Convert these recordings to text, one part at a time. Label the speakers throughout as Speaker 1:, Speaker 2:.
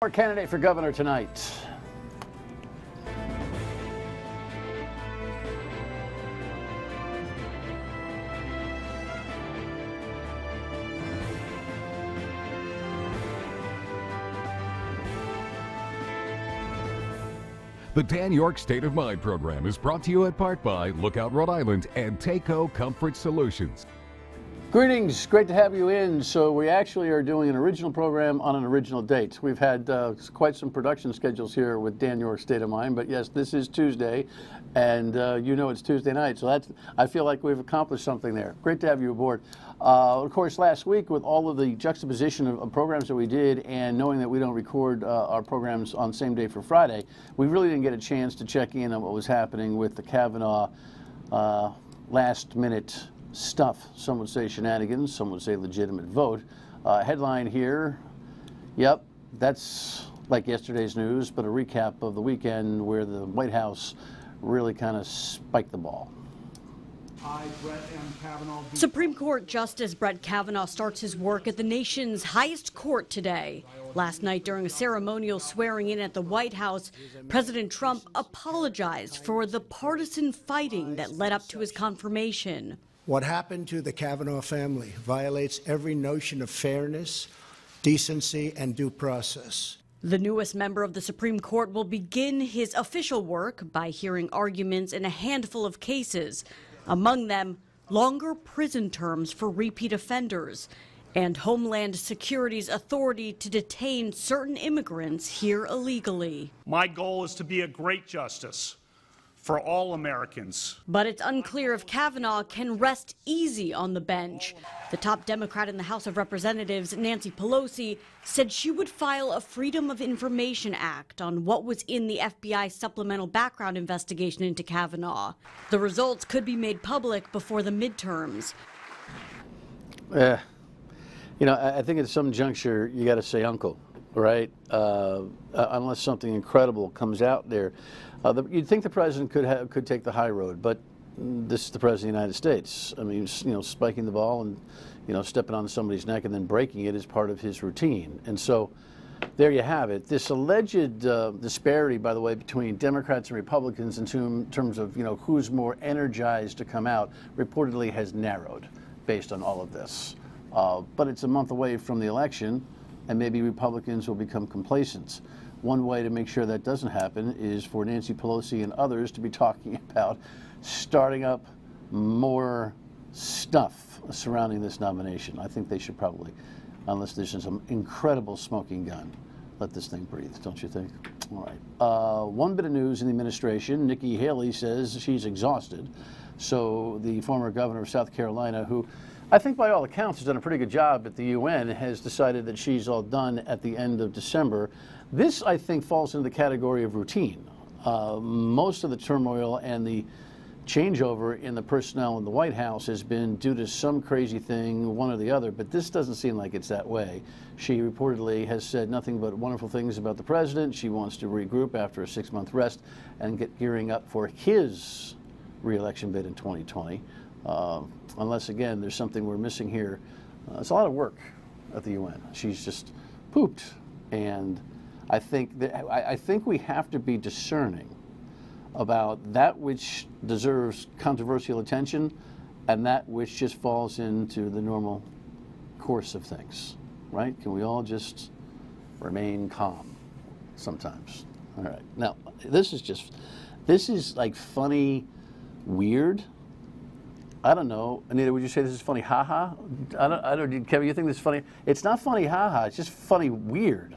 Speaker 1: Our candidate for governor tonight.
Speaker 2: The Dan York State of Mind program is brought to you in part by Lookout Rhode Island and Takeo Comfort Solutions.
Speaker 1: Greetings, great to have you in. So we actually are doing an original program on an original date. We've had quite some production schedules here with Dan York State of Mind, but yes, this is Tuesday, and you know it's Tuesday night, so I feel like we've accomplished something there. Great to have you aboard. Of course, last week with all of the juxtaposition of programs that we did and knowing that we don't record our programs on the same day for Friday, we really didn't get a chance to check in on what was happening with the Kavanaugh last-minute stuff. Some would say shenanigans, some would say legitimate vote. Headline here, yep, that's like yesterday's news, but a recap of the weekend where the White House really kind of spiked the ball.
Speaker 3: Supreme Court Justice Brett Kavanaugh starts his work at the nation's highest court today. Last night, during a ceremonial swearing in at the White House, President Trump apologized for the partisan fighting that led up to his confirmation.
Speaker 4: What happened to the Kavanaugh family violates every notion of fairness, decency, and due process.
Speaker 3: The newest member of the Supreme Court will begin his official work by hearing arguments in a handful of cases, among them longer prison terms for repeat offenders and Homeland Security's authority to detain certain immigrants here illegally.
Speaker 5: My goal is to be a great justice for all Americans.
Speaker 3: But it's unclear if Kavanaugh can rest easy on the bench. The top Democrat in the House of Representatives, Nancy Pelosi, said she would file a Freedom of Information Act on what was in the FBI supplemental background investigation into Kavanaugh. The results could be made public before the midterms.
Speaker 1: You know, I think at some juncture you got to say uncle, right? Unless something incredible comes out there. You'd think the president could take the high road, but this is the president of the United States. I mean, you know, spiking the ball and, you know, stepping on somebody's neck and then breaking it is part of his routine. And so there you have it. This alleged disparity, by the way, between Democrats and Republicans in terms of, you know, who's more energized to come out reportedly has narrowed based on all of this. But it's a month away from the election, and maybe Republicans will become complacent. One way to make sure that doesn't happen is for Nancy Pelosi and others to be talking about starting up more stuff surrounding this nomination. I think they should probably, unless there's some incredible smoking gun, let this thing breathe, don't you think? All right. One bit of news in the administration. Nikki Haley says she's exhausted. So the former governor of South Carolina, who I think by all accounts has done a pretty good job at the UN, has decided that she's all done at the end of December. This, I think, falls into the category of routine. Most of the turmoil and the changeover in the personnel in the White House has been due to some crazy thing, one or the other, but this doesn't seem like it's that way. She reportedly has said nothing but wonderful things about the president. She wants to regroup after a 6-month rest and get gearing up for his re-election bid in 2020. Unless, again, there's something we're missing here. It's a lot of work at the UN. She's just pooped. And I think we have to be discerning about that which deserves controversial attention and that which just falls into the normal course of things, right? Can we all just remain calm sometimes? All right. Now, this is like funny, weird. I don't know. Anita, would you say this is funny, ha-ha? I don't, Kevin, you think this is funny? It's not funny, ha-ha. It's just funny, weird.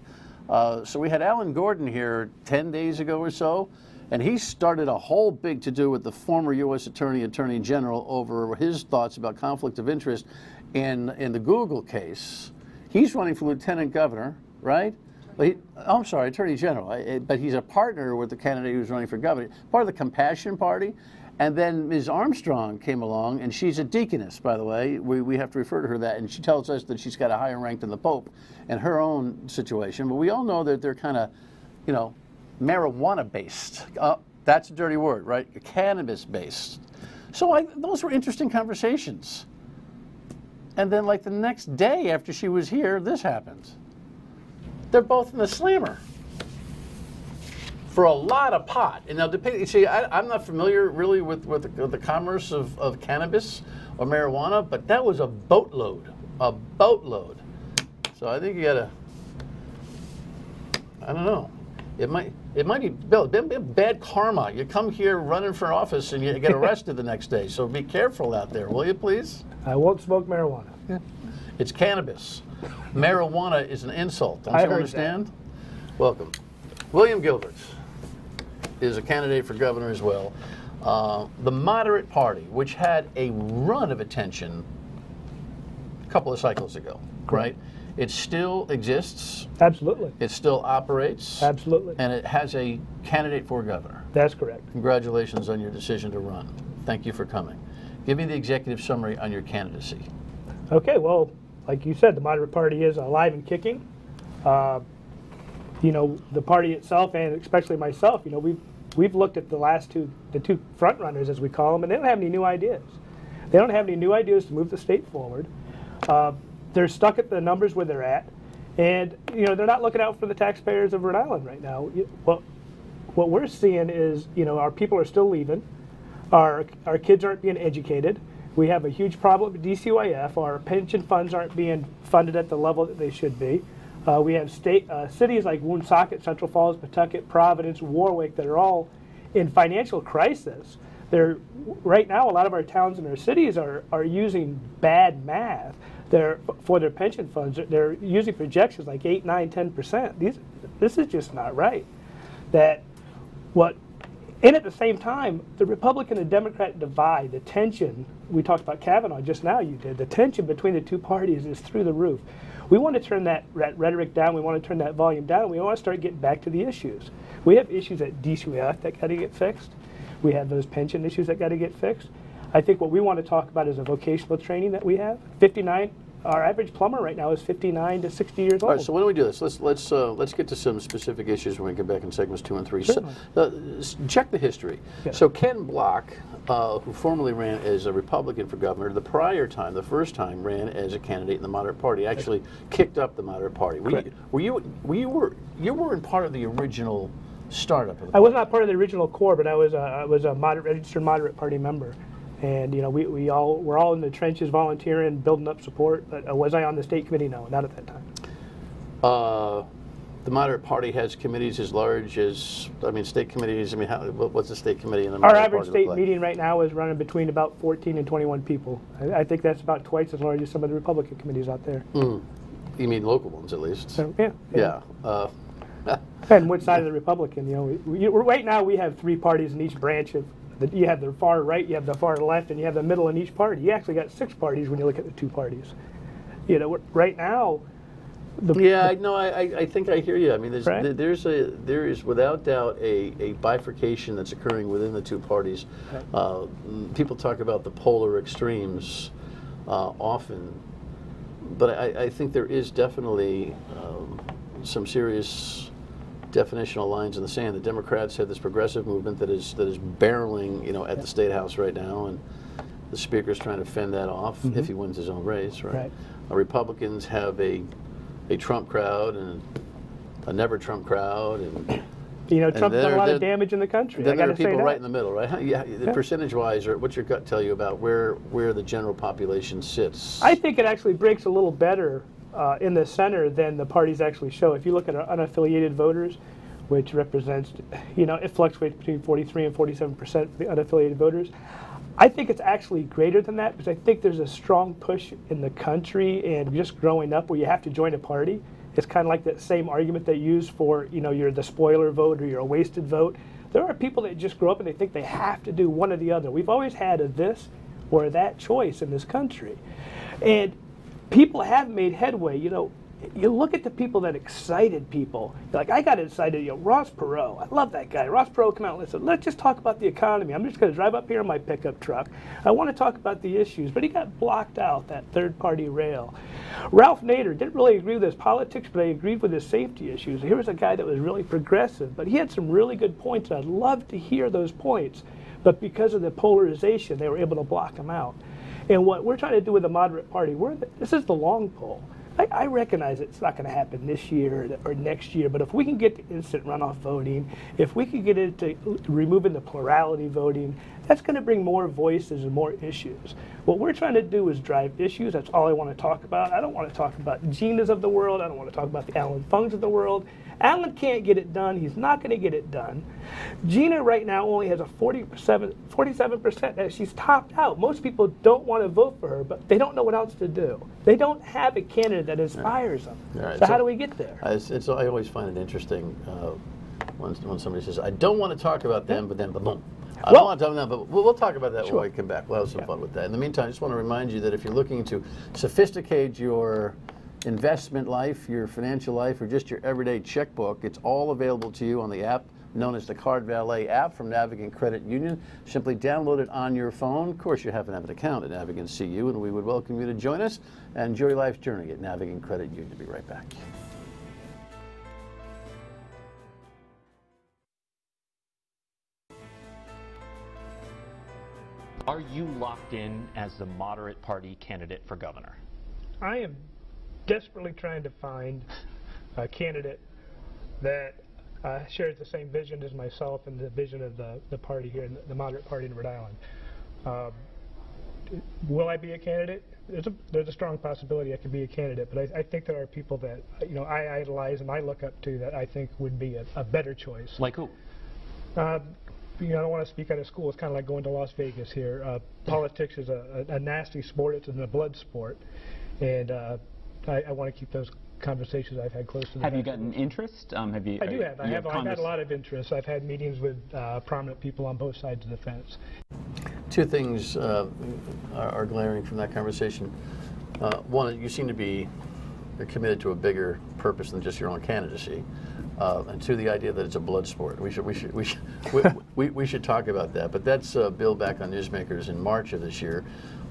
Speaker 1: So we had Alan Gordon here 10 days ago or so, and he started a whole big to-do with the former U.S. Attorney General over his thoughts about conflict of interest in the Google case. He's running for lieutenant governor, right? I'm sorry, Attorney General, but he's a partner with the candidate who's running for governor, part of the Compassion Party. And then Ms. Armstrong came along, and she's a deaconess, by the way. We have to refer to her that, and she tells us that she's got a higher rank than the Pope in her own situation. But we all know that they're kind of, you know, marijuana-based. That's a dirty word, right? Cannabis-based. So those were interesting conversations. And then like the next day after she was here, this happened. They're both in the slammer for a lot of pot. And now, see, I'm not familiar really with the commerce of cannabis or marijuana, but that was a boatload. So I think you gotta, I don't know. It might be, Bill, it'd be bad karma. You come here running for office and you get arrested the next day. So be careful out there, will you please?
Speaker 6: I won't smoke marijuana.
Speaker 1: Yeah. It's cannabis. Marijuana is an insult. Don't you understand? That. Welcome. William Gilbert is a candidate for governor as well. The moderate party, which had a run of attention a couple of cycles ago, right? It still exists.
Speaker 6: Absolutely.
Speaker 1: It still operates.
Speaker 6: Absolutely.
Speaker 1: And it has a candidate for governor.
Speaker 6: That's correct.
Speaker 1: Congratulations on your decision to run. Thank you for coming. Give me the executive summary on your candidacy.
Speaker 6: Okay, well, like you said, the moderate party is alive and kicking. You know, the party itself, and especially myself, you know, we've looked at the two front runners, as we call them, and they don't have any new ideas. They don't have any new ideas to move the state forward. They're stuck at the numbers where they're at, and you know, they're not looking out for the taxpayers of Rhode Island right now. What we're seeing is, you know, our people are still leaving, our kids aren't being educated. We have a huge problem with DCYF. Our pension funds aren't being funded at the level that they should be. We have cities like Woonsocket, Central Falls, Pawtucket, Providence, Warwick that are all in financial crisis. Right now, a lot of our towns and our cities are using bad math. For their pension funds, they're using projections like 8, 9, 10%. This is just not right. And at the same time, the Republican and Democrat divide, the tension, we talked about Kavanaugh just now, you did, the tension between the two parties is through the roof. We want to turn that rhetoric down, we want to turn that volume down, and we want to start getting back to the issues. We have issues at DCF that got to get fixed. We have those pension issues that got to get fixed. I think what we want to talk about is a vocational training that we have. Our average plumber right now is 59 to 60 years old.
Speaker 1: All right, so why don't we do this? Let's get to some specific issues when we get back in segments 2 and 3. So, check the history. Yes. So Ken Block, who formerly ran as a Republican for governor, the first time ran as a candidate in the moderate party, actually kicked up the moderate party. You weren't part of the original startup of the party.
Speaker 6: I was not part of the original core, but I was a registered moderate party member. And you know, we're all in the trenches volunteering, building up support. But was I on the state committee? No, not at that time.
Speaker 1: The moderate party has committees as large as, state committees. What's the state committee in the moderate party?
Speaker 6: Our average state meeting right now is running between about 14 and 21 people. I think that's about twice as large as some of the Republican committees out there.
Speaker 1: You mean local ones, at least?
Speaker 6: So, yeah. And which side of the Republican? You know, right now we have 3 parties in each branch of. You have the far right, you have the far left, and you have the middle in each party. You actually got 6 parties when you look at the 2 parties. You know, right now.
Speaker 1: I think I hear you. I mean, there is without doubt a bifurcation that's occurring within the 2 parties. Right. People talk about the polar extremes often, but I think there is definitely some serious definitional lines in the sand. The Democrats have this progressive movement that is barreling, you know, at the State House right now, and the Speaker's trying to fend that off if he wins his own race, right? Republicans have a Trump crowd and a never Trump crowd, and
Speaker 6: you know, Trump's done a lot of damage in the country.
Speaker 1: Then there are people right in the middle, right? Percentage-wise, or what's your gut tell you about where the general population sits?
Speaker 6: I think it actually breaks a little better in the center than the parties actually show. If you look at our unaffiliated voters, which represents, you know, it fluctuates between 43 and 47% for the unaffiliated voters. I think it's actually greater than that because I think there's a strong push in the country and just growing up where you have to join a party. It's kind of like that same argument they use for, you know, you're the spoiler vote or you're a wasted vote. There are people that just grow up and they think they have to do one or the other. We've always had a this or that choice in this country. And people have made headway. You know, you look at the people that excited people. Like, I got excited, you know, Ross Perot. I love that guy. Ross Perot came out and said, let's just talk about the economy. I'm just going to drive up here in my pickup truck. I want to talk about the issues. But he got blocked out, that third-party rail. Ralph Nader didn't really agree with his politics, but he agreed with his safety issues. Here was a guy that was really progressive, but he had some really good points, and I'd love to hear those points. But because of the polarization, they were able to block him out. And what we're trying to do with the moderate party, this is the long pole. I recognize it's not going to happen this year or next year, but if we can get to instant runoff voting, if we can get into removing the plurality voting, that's going to bring more voices and more issues. What we're trying to do is drive issues. That's all I want to talk about. I don't want to talk about Ginas of the world. I don't want to talk about the Alan Fungs of the world. Alan can't get it done. He's not going to get it done. Gina right now only has a 47% that she's topped out. Most people don't want to vote for her, but they don't know what else to do. They don't have a candidate that inspires them.
Speaker 1: Right.
Speaker 6: So how do we get there?
Speaker 1: I always find it interesting when somebody says, I don't want to talk about them, but then boom. I don't want to talk about them, but we'll talk about that when we come back. We'll have some fun with that. In the meantime, I just want to remind you that if you're looking to sophisticate your investment life, your financial life, or just your everyday checkbook, it's all available to you on the app known as the Card Valet app from Navigant Credit Union. Simply download it on your phone. Of course, you have to have an account at Navigant CU, and we would welcome you to join us and enjoy life's journey at Navigant Credit Union. Be right back.
Speaker 7: Are you locked in as the moderate party candidate for governor?
Speaker 6: I am desperately trying to find a candidate that shares the same vision as myself and the vision of the party here, the moderate party in Rhode Island. Will I be a candidate? There's a strong possibility I could be a candidate, but I think there are people that I idolize and I look up to that I think would be a better choice.
Speaker 7: Like who?
Speaker 6: I don't want to speak out of school. It's kind of like going to Las Vegas here. Politics is a nasty sport. It's a blood sport, and I want to keep those conversations I've had close to the.
Speaker 7: Have you gotten interest? I do
Speaker 6: have. I've had a lot of interest. I've had meetings with prominent people on both sides of the fence.
Speaker 1: Two things are glaring from that conversation. One, you seem to be committed to a bigger purpose than just your own candidacy, and two, the idea that it's a blood sport. We should talk about that. But that's billed back on Newsmakers in March of this year.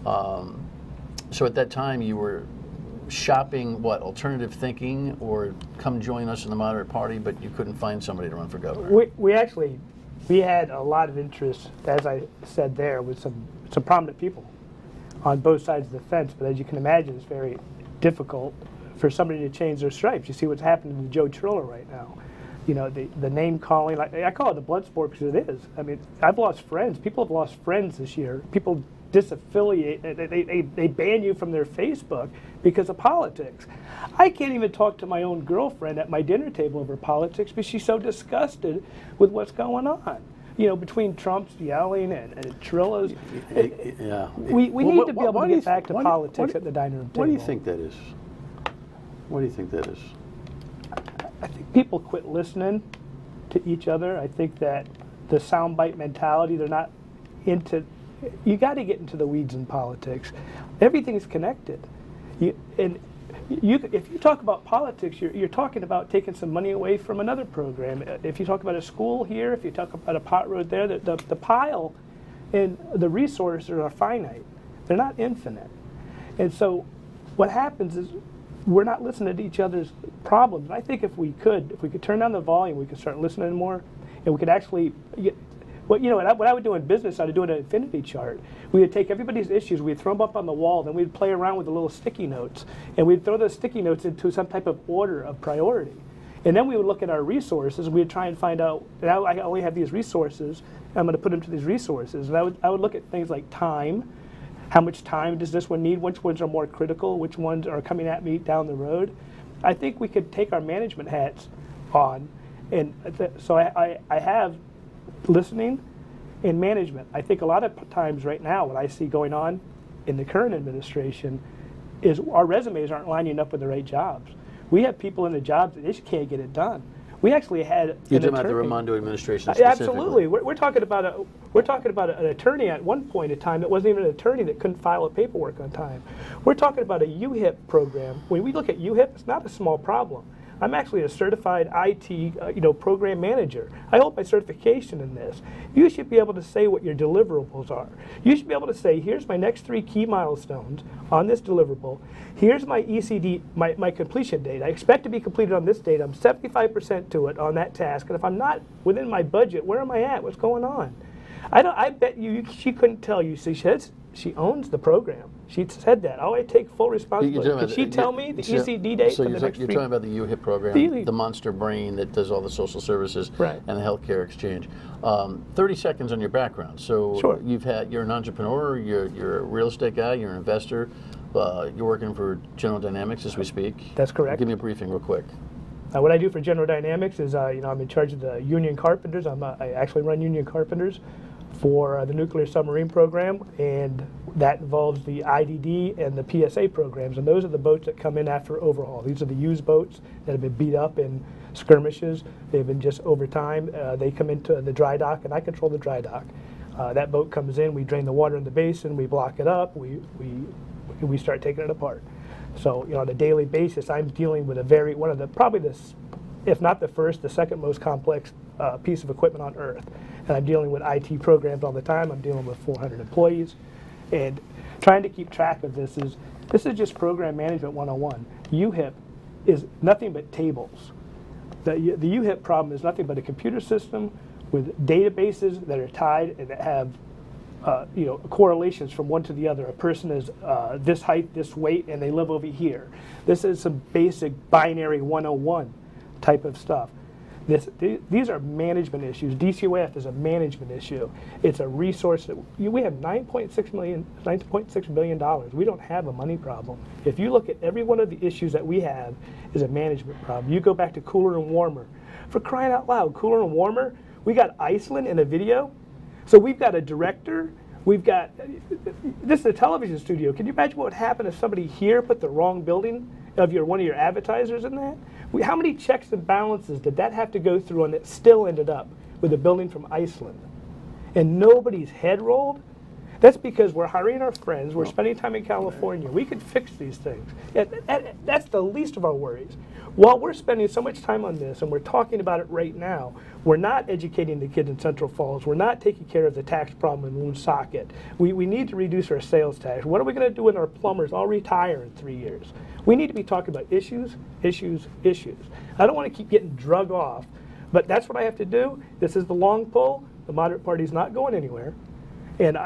Speaker 1: So at that time, you were shopping alternative thinking, or come join us in the moderate party, but you couldn't find somebody to run for governor.
Speaker 6: We had a lot of interest, as I said there, with some prominent people on both sides of the fence. But as you can imagine, it's very difficult for somebody to change their stripes. You see what's happening to Joe Trilla right now. The name calling, I call it a blood sport because it is. I mean, I've lost friends. People have lost friends this year. People disaffiliate, they ban you from their Facebook because of politics. I can't even talk to my own girlfriend at my dinner table over politics because she's so disgusted with what's going on. Between Trump's yelling and Trilla's.
Speaker 1: Yeah.
Speaker 6: We need to be able to get back to politics at the dining room table.
Speaker 1: What do you think that is? What do you think that is?
Speaker 6: I think people quit listening to each other. I think that the soundbite mentality, they're not into. You got to get into the weeds in politics. Everything's connected. If you talk about politics, you're talking about taking some money away from another program. If you talk about a school here, if you talk about a pot road there, the pile and the resources are finite. They're not infinite. And so what happens is we're not listening to each other's problems. And I think if we could turn down the volume, we could start listening more, and we could actually get. What I would do in business, I'd do an infinity chart. We would take everybody's issues, we'd throw them up on the wall, then we'd play around with the little sticky notes, and we'd throw those sticky notes into some type of order of priority. And then we would look at our resources, we'd try and find out, now I only have these resources, I'm going to put them to these resources. And I would look at things like time. How much time does this one need? Which ones are more critical? Which ones are coming at me down the road? I think we could take our management hats on, and so I have listening and management. I think a lot of times right now what I see going on in the current administration is our resumes aren't lining up with the right jobs. We have people in the jobs that they just can't get it done. We actually had
Speaker 1: You're talking about the Raimondo administration specifically.
Speaker 6: Absolutely. We're talking about an attorney at one point in time that wasn't even an attorney that couldn't file a paperwork on time. We're talking about a UHIP program. When we look at UHIP, it's not a small problem. I'm actually a certified IT program manager. I hold my certification in this. You should be able to say what your deliverables are. You should be able to say, here's my next 3 key milestones on this deliverable. Here's my ECD, my completion date. I expect to be completed on this date. I'm 75% to it on that task. And if I'm not within my budget, where am I at? What's going on? I bet you she couldn't tell you. She She owns the program. She said that. Oh, I take full responsibility. Could she tell me the ECD date for the next
Speaker 1: you're talking about the UHIP program, the monster brain that does all the social services and the healthcare exchange. 30 seconds on your background. So you're an entrepreneur, you're a real estate guy, you're an investor, you're working for General Dynamics as we speak.
Speaker 6: That's correct.
Speaker 1: Give me a briefing real quick.
Speaker 6: What I do for General Dynamics is, I'm in charge of the Union Carpenters. I actually run Union Carpenters for the nuclear submarine program, and that involves the IDD and the PSA programs, and those are the boats that come in after overhaul. These are the used boats that have been beat up in skirmishes. They've been just over time. They come into the dry dock, and I control the dry dock. That boat comes in, we drain the water in the basin, we block it up, we start taking it apart. So, on a daily basis, I'm dealing with if not the first, the second most complex piece of equipment on Earth. And I'm dealing with IT programs all the time. I'm dealing with 400 employees. And trying to keep track of this is just program management 101. UHIP is nothing but tables. The UHIP problem is nothing but a computer system with databases that are tied and that have correlations from one to the other. A person is this height, this weight, and they live over here. This is some basic binary 101 type of stuff. These are management issues. DCOF is a management issue. It's a resource that we have $9.6 billion. We don't have a money problem. If you look at every one of the issues that we have is a management problem. You go back to cooler and warmer. For crying out loud, cooler and warmer, we got Iceland in a video. So we've got a director. This is a television studio. Can you imagine what would happen if somebody here put the wrong building of one of your advertisers in that? How many checks and balances did that have to go through, and it still ended up with a building from Iceland? And nobody's head rolled? That's because we're hiring our friends, we're spending time in California. We could fix these things. That's the least of our worries. While we're spending so much time on this, and we're talking about it right now, we're not educating the kids in Central Falls. We're not taking care of the tax problem in Woonsocket. We need to reduce our sales tax. What are we going to do when our plumbers all retire in 3 years? We need to be talking about issues, issues, issues. I don't want to keep getting drug off, but that's what I have to do. This is the long pull. The moderate party's not going anywhere. And,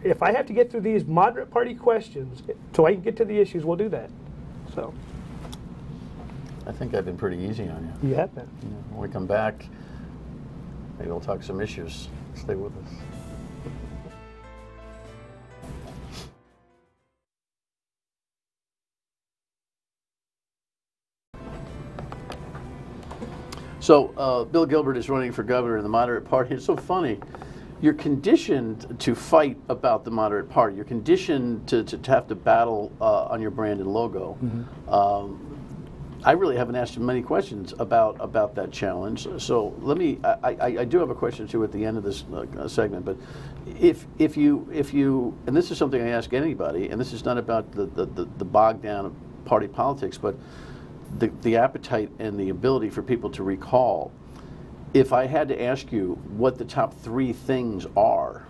Speaker 6: if I have to get through these moderate party questions so I can get to the issues, we'll do that. So.
Speaker 1: I think I've been pretty easy on you.
Speaker 6: You have been.
Speaker 1: When we come back, maybe we'll talk some issues. Stay with us. So Bill Gilbert is running for governor in the moderate party. It's so funny. You're conditioned to fight about the moderate party. You're conditioned to have to battle on your brand and logo. Mm-hmm. I really haven't asked you many questions about that challenge. So let me. I do have a question too at the end of this segment. But if you and this is something I ask anybody, and this is not about the bogged down of party politics, but the appetite and the ability for people to recall. If I had to ask you what the top 3 things are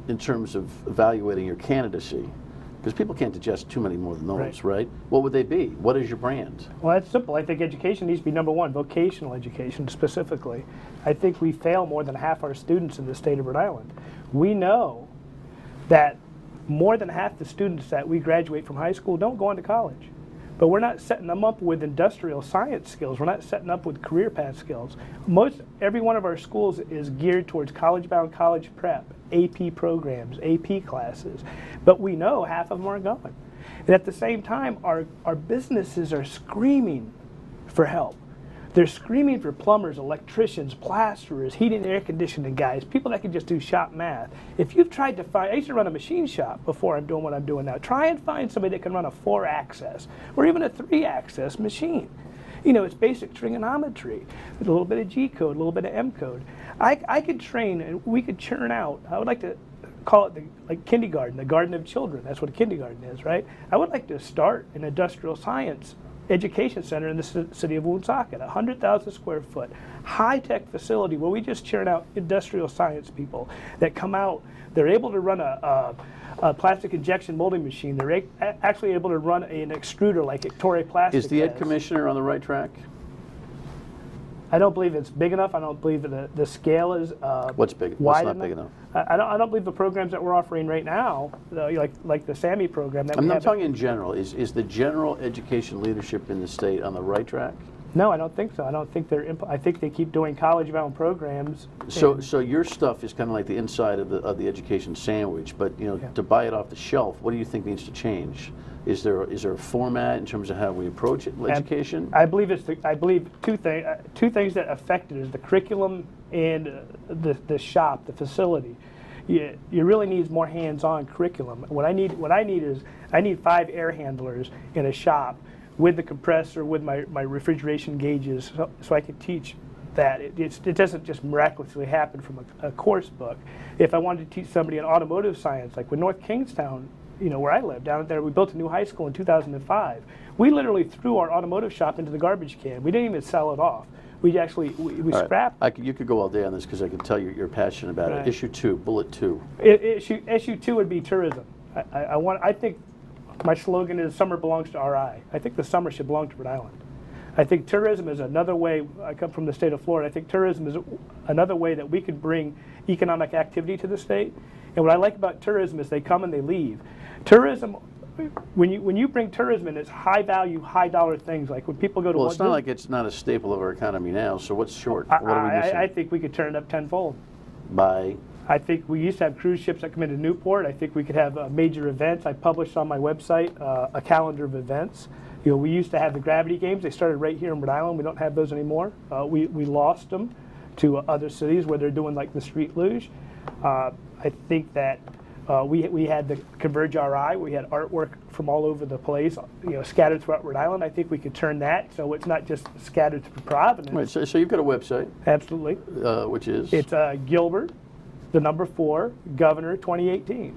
Speaker 1: in terms of evaluating your candidacy, because people can't digest too many more than those, right? What would they be? What is your brand?
Speaker 6: Well, that's simple. I think education needs to be number one, vocational education specifically. I think we fail more than half our students in the state of Rhode Island. We know that more than half the students that we graduate from high school don't go on to college. But we're not setting them up with industrial science skills. We're not setting up with career path skills. Every one of our schools is geared towards college-bound college prep, AP programs, AP classes. But we know half of them are going. And at the same time, our businesses are screaming for help. They're screaming for plumbers, electricians, plasterers, heating and air conditioning guys, people that can just do shop math. If you've tried to find, I used to run a machine shop before I'm doing what I'm doing now. Try and find somebody that can run a 4-axis or even a 3-axis machine. It's basic trigonometry, with a little bit of G code, a little bit of M code. I could train and we could churn out. I would like to call it like kindergarten, the garden of children. That's what a kindergarten is, right? I would like to start an industrial science education center in the city of Woonsocket, 100,000 square foot, high-tech facility where we just churn out industrial science people that come out. They're able to run a plastic injection molding machine. They're actually able to run an extruder like Torrey Plastic
Speaker 1: Is the Ed
Speaker 6: has.
Speaker 1: Commissioner on the right track?
Speaker 6: I don't believe it's big enough. I don't believe that the scale is
Speaker 1: What's big? What's not big enough?
Speaker 6: I don't believe the programs that we're offering right now, like the SAMI program. That
Speaker 1: I'm talking in general. Is the general education leadership in the state on the right track?
Speaker 6: No, I don't think so. I don't think I think they keep doing college-bound programs.
Speaker 1: So your stuff is kind of like the inside of the education sandwich, but to buy it off the shelf, what do you think needs to change? Is there a format in terms of how we approach education?
Speaker 6: I believe two things that affect it is the curriculum and the shop, the facility. You really need more hands-on curriculum. What I need is 5 air handlers in a shop with the compressor, with my refrigeration gauges, so I can teach that. It doesn't just miraculously happen from a course book. If I wanted to teach somebody in automotive science, like with North Kingstown, where I live, down there, we built a new high school in 2005. We literally threw our automotive shop into the garbage can. We didn't even sell it off. We actually, we scrapped.
Speaker 1: You could go all day on this because I can tell you're passionate about it. Issue 2, bullet 2.
Speaker 6: Issue 2 would be tourism. I think my slogan is summer belongs to RI. I think the summer should belong to Rhode Island. I think tourism is another way. I come from the state of Florida. I think tourism is another way that we could bring economic activity to the state. And what I like about tourism is they come and they leave. Tourism, when you bring tourism in, it's high value, high dollar things. Like when people go to
Speaker 1: it's not like it's not a staple of our economy now. So what's short? What are we missing?
Speaker 6: I think we could turn it up tenfold.
Speaker 1: By?
Speaker 6: I think we used to have cruise ships that come into Newport. I think we could have major events. I published on my website a calendar of events. We used to have the gravity games. They started right here in Rhode Island. We don't have those anymore. We lost them to other cities where they're doing like the street luge. I think that we had the Converge RI. We had artwork from all over the place, scattered throughout Rhode Island. I think we could turn that so it's not just scattered through Providence.
Speaker 1: Right. So you've got a website.
Speaker 6: Absolutely.
Speaker 1: Which is?
Speaker 6: It's Gilbert, the number 4, Governor 2018.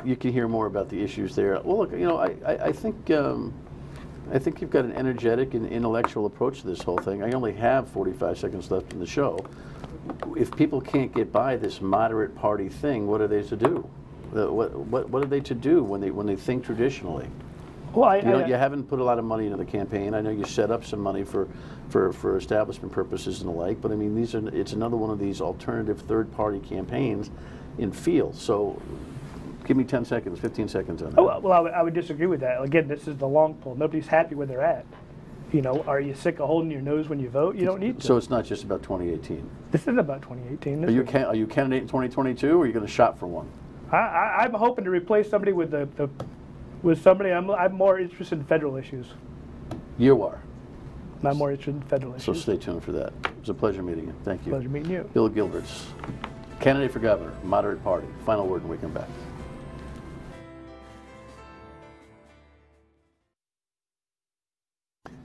Speaker 1: You can hear more about the issues there. Well, look, I think you've got an energetic and intellectual approach to this whole thing. I only have 45 seconds left in the show. If people can't get by this moderate party thing, what are they to do? What are they to do when they think traditionally? Well, you haven't put a lot of money into the campaign. I know you set up some money for establishment purposes and the like, but I mean, it's another one of these alternative third-party campaigns in field. So give me 10 seconds, 15 seconds on that.
Speaker 6: Oh, well, I would disagree with that. Again, this is the long pull. Nobody's happy where they're at. Are you sick of holding your nose when you vote? You don't need to.
Speaker 1: So it's not just about 2018.
Speaker 6: This isn't about 2018.
Speaker 1: Are you a candidate in 2022, or are you going to shop for one?
Speaker 6: I'm hoping to replace somebody with somebody. I'm more interested in federal issues.
Speaker 1: You are.
Speaker 6: I'm more interested in federal issues.
Speaker 1: So stay tuned for that. It was a pleasure meeting you. Thank you.
Speaker 6: Pleasure meeting you.
Speaker 1: Bill Gilbert's candidate for governor, moderate party. Final word when we come back.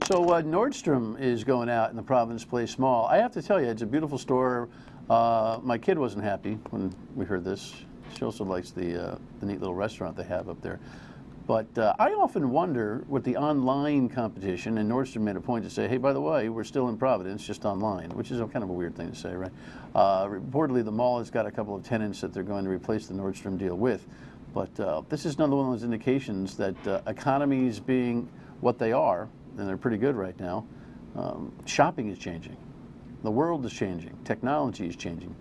Speaker 1: So Nordstrom is going out and the Providence Place Mall. I have to tell you, it's a beautiful store. My kid wasn't happy when we heard this. She also likes the neat little restaurant they have up there. But I often wonder with the online competition, and Nordstrom made a point to say, hey, by the way, we're still in Providence, just online, which is kind of a weird thing to say, right? Reportedly, the mall has got a couple of tenants that they're going to replace the Nordstrom deal with. But this is another one of those indications that economies being what they are, and they're pretty good right now, shopping is changing. The world is changing. Technology is changing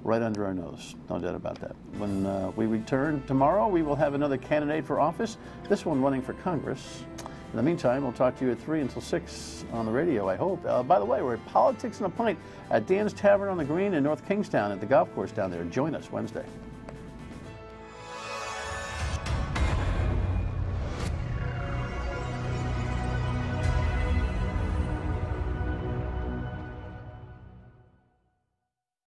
Speaker 1: right under our nose. No doubt about that. When we return tomorrow, we will have another candidate for office, this one running for Congress. In the meantime, we'll talk to you at 3 until 6 on the radio, I hope. By the way, we're at Politics and a Pint at Dan's Tavern on the Green in North Kingstown at the golf course down there. Join us Wednesday.